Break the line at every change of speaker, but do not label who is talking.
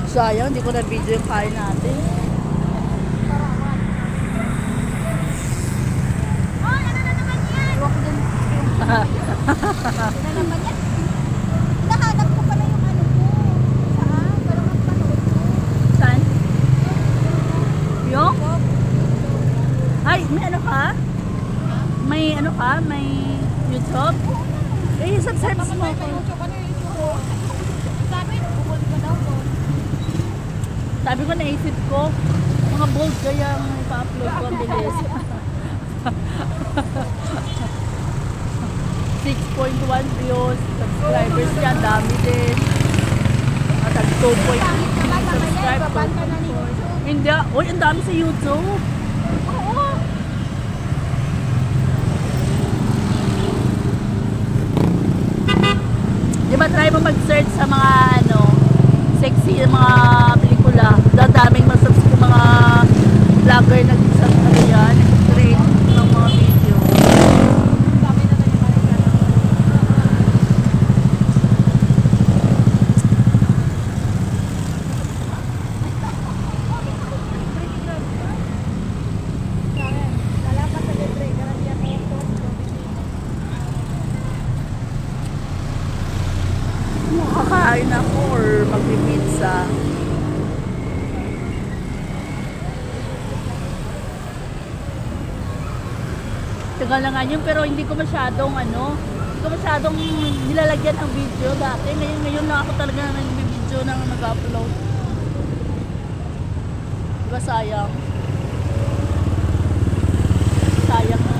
Sayang, hindi ko na video yung kain natin.
Oh, ano na naman yan? Iwan ko dun. Ano naman yan? Nahanap ko pala yung ano ko. Saan? Parang ang panood ko.
Saan? Yung? Ay, may ano ka? May ano ka? May YouTube? Eh, subscribe mo
Pamatay
ko.
pa YouTube. Ano yung YouTube? Sabi, bukod ka daw doon.
Sabi ko, naisip ko, mga bold kaya ang ipa-upload ko ang bilis. 6.1 views, subscribers niya, dami din. At 2.8 subscribers.
Baban ka na ni YouTube.
Hindi, uy, ang dami sa YouTube. Oo. Di ba, try mo mag-search sa mga, ano, sexy na mga pelikula. Dadaming mga vlogger na sa ano yan, nag-trend ng mga video.
Sabi na tayo pala ka na. Lalapat sa libre. Garantiya ko ito.
Makakain ako or magpipizza. Tagal na nga yun, pero hindi ko masyadong nilalagyan ng video dati. Ngayon na ako talaga nag-video nang nag-upload. Diba sayang? Sayang na